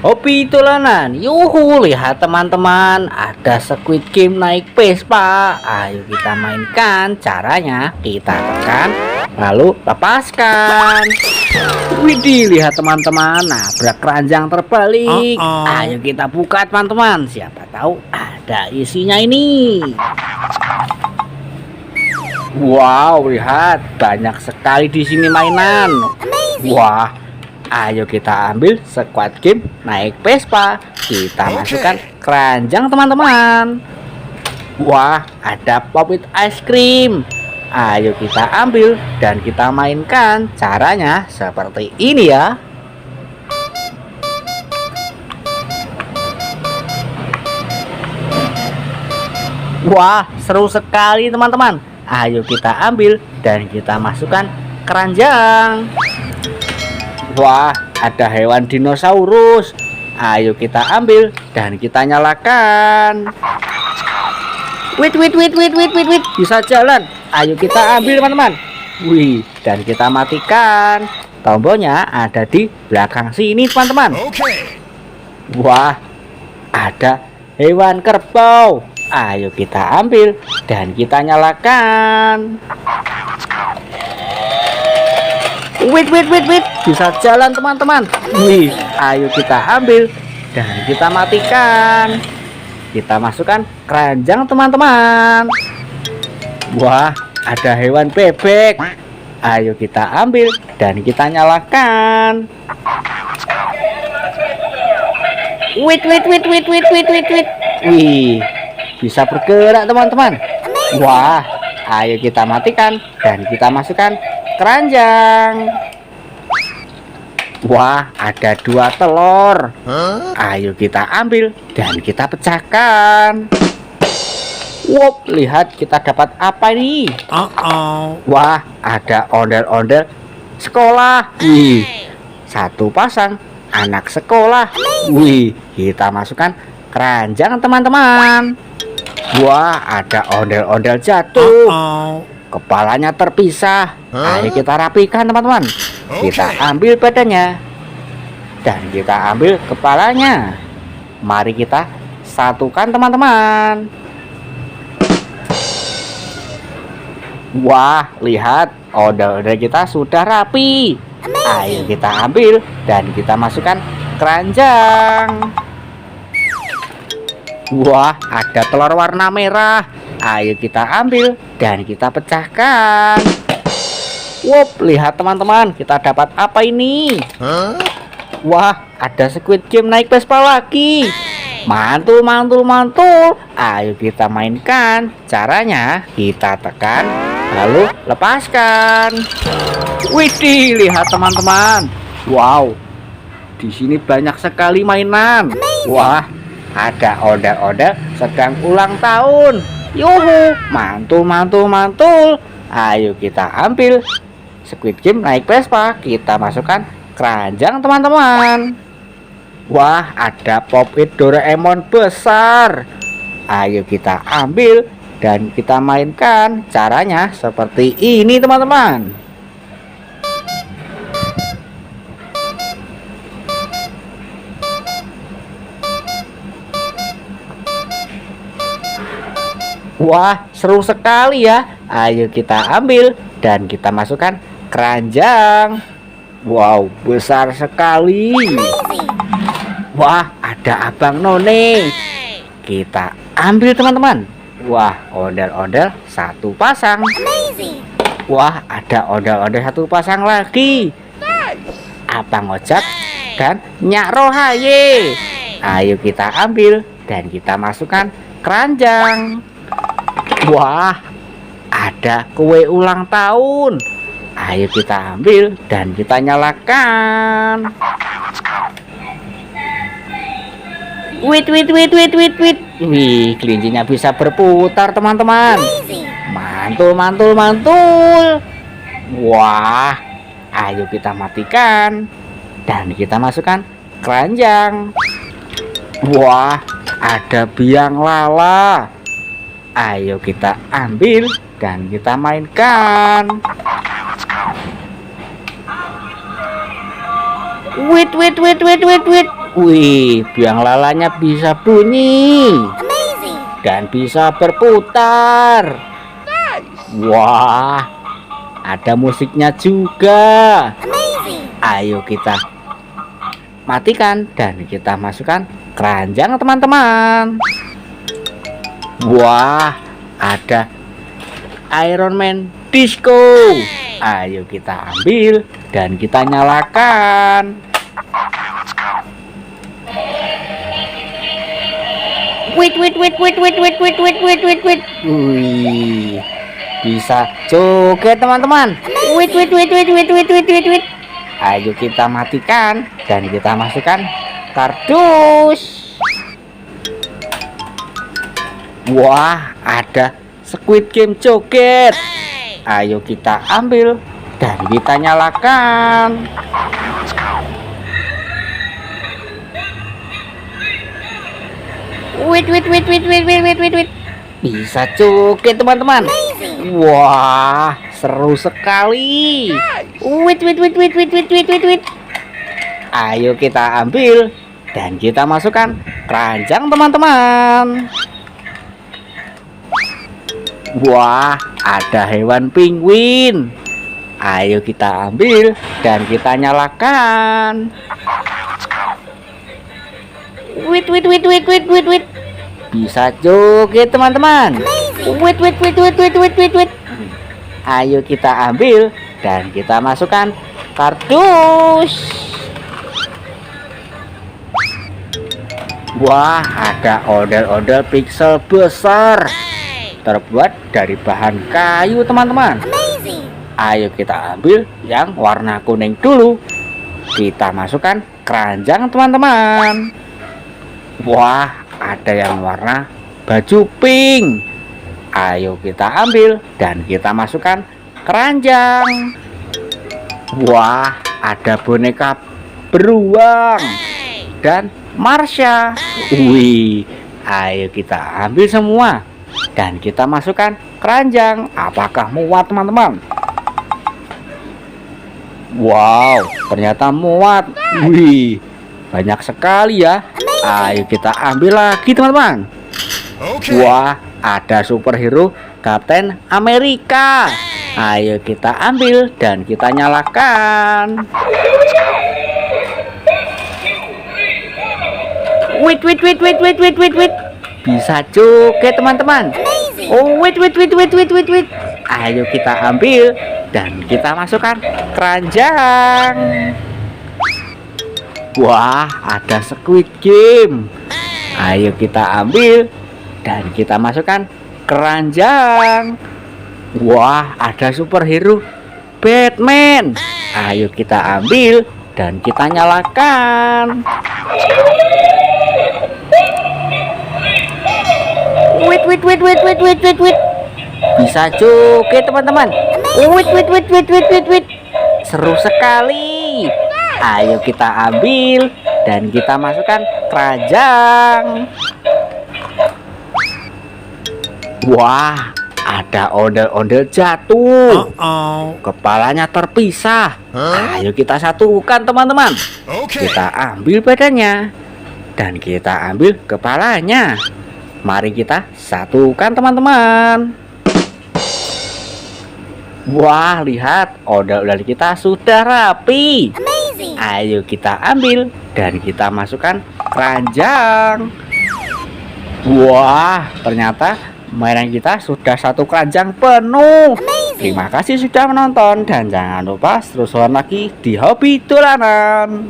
Hobi dolanan, yuhu, lihat teman-teman, ada Squid Game naik Vespa. Ayo kita mainkan. Caranya kita tekan, lalu lepaskan. Widih, lihat teman-teman, nabrak keranjang terbalik. Ayo kita buka teman-teman, siapa tahu ada isinya ini. Wow, lihat, banyak sekali di sini mainan. Wah. Ayo kita ambil Squid Game naik Vespa. Kita masukkan keranjang teman-teman. Wah, ada pop it ice cream. Ayo kita ambil dan kita mainkan. Caranya seperti ini ya. Wah, seru sekali teman-teman. Ayo kita ambil dan kita masukkan keranjang. Wah, ada hewan dinosaurus. Ayo kita ambil dan kita nyalakan. Wait, bisa jalan. Ayo kita ambil teman-teman. Wih, dan kita matikan. Tombolnya ada di belakang sini teman-teman. Wah, ada hewan kerbau. Ayo kita ambil dan kita nyalakan. Wait, bisa jalan teman-teman. Wih, ayo kita ambil dan kita matikan. Kita masukkan keranjang teman-teman. Wah, ada hewan bebek. Ayo kita ambil dan kita nyalakan. Wait. Wih, bisa bergerak teman-teman. Wah, ayo kita matikan dan kita masukkan keranjang. Wah, ada 2 telur. Ayo kita ambil dan kita pecahkan. Wow, lihat kita dapat apa ini? Wah, ada ondel-ondel sekolah. Wih, 1 pasang anak sekolah. Wih, kita masukkan keranjang teman-teman. Wah, ada ondel-ondel jatuh. Kepalanya terpisah. Ayo kita rapikan teman-teman. Kita ambil badannya dan kita ambil kepalanya. Mari kita satukan teman-teman. Wah, lihat, ondel-ondel kita sudah rapi. Ayo kita ambil dan kita masukkan keranjang. Wah, ada telur warna merah. Ayo kita ambil dan kita pecahkan. Wow, lihat teman-teman, kita dapat apa ini? Wah, ada Squid Game naik Vespa lagi. Mantul. Ayo kita mainkan. Caranya kita tekan, lalu lepaskan. Widih, lihat teman-teman. Wow, di sini banyak sekali mainan. Wah, ada ondel-ondel sedang ulang tahun. Yuhu, mantul. Ayo kita ambil Squid Game naik Vespa. Kita masukkan keranjang teman-teman. Wah, ada pop it Doraemon besar. Ayo kita ambil dan kita mainkan. Caranya seperti ini teman-teman. Wah, seru sekali ya. Ayo kita ambil dan kita masukkan keranjang. Wow, besar sekali. Wah, ada Abang None. Kita ambil teman-teman. Wah, ondel-ondel 1 pasang. Wah, ada ondel-ondel 1 pasang lagi. Abang Ojak dan Nyak Rohaye. Ayo kita ambil dan kita masukkan keranjang. Wah, ada kue ulang tahun. Ayo kita ambil dan kita nyalakan. Wait. Wih, kelincinya bisa berputar teman-teman. Mantul. Wah, ayo kita matikan dan kita masukkan keranjang. Wah, ada biang lala. Ayo kita ambil dan kita mainkan. Wait. Wih, biang lalanya bisa bunyi dan bisa berputar. Wah, ada musiknya juga. Ayo kita matikan dan kita masukkan keranjang teman-teman. Wah, ada Iron Man Disco. Ayo kita ambil dan kita nyalakan. Wait. Wih, bisa joget teman-teman. Wait. Ayo kita matikan dan kita masukkan kardus. Wah, ada Squid Game joget. Ayo kita ambil dan kita nyalakan. Wait. Bisa joget teman-teman. Wah, seru sekali. Wait. Ayo kita ambil dan kita masukkan keranjang teman-teman. Wah, ada hewan penguin. Ayo kita ambil dan kita nyalakan. Wait. Bisa joget teman-teman. Wait. Ayo kita ambil dan kita masukkan kardus. Wah, ada ondel-ondel pixel besar terbuat dari bahan kayu teman-teman. Ayo kita ambil yang warna kuning dulu. Kita masukkan keranjang teman-teman. Wah, ada yang warna baju pink. Ayo kita ambil dan kita masukkan keranjang. Wah, ada boneka beruang dan Marsha. Wih, ayo kita ambil semua dan kita masukkan keranjang. Apakah muat teman-teman? Wow, ternyata muat. Wih, banyak sekali ya. Ayo kita ambil lagi teman-teman. Wah, ada superhero Kapten Amerika. Ayo kita ambil dan kita nyalakan. Wait. Bisa joget teman-teman. Oh, wait. Ayo kita ambil dan kita masukkan keranjang. Wah, ada Squid Game. Ayo kita ambil dan kita masukkan keranjang. Wah, ada superhero Batman. Ayo kita ambil dan kita nyalakan. Wait. Bisa joget teman-teman. Wait. Seru sekali. Ayo kita ambil dan kita masukkan keranjang. Wah, ada ondel-ondel jatuh. Kepalanya terpisah. Ayo kita satukan teman-teman. Kita ambil badannya dan kita ambil kepalanya. Mari kita satukan teman-teman. Wah, lihat, ondel-ondel kita sudah rapi. Ayo kita ambil dan kita masukkan keranjang. Wah, ternyata mainan kita sudah satu keranjang penuh. Terima kasih sudah menonton dan jangan lupa terus lagi di Hobi Dolanan.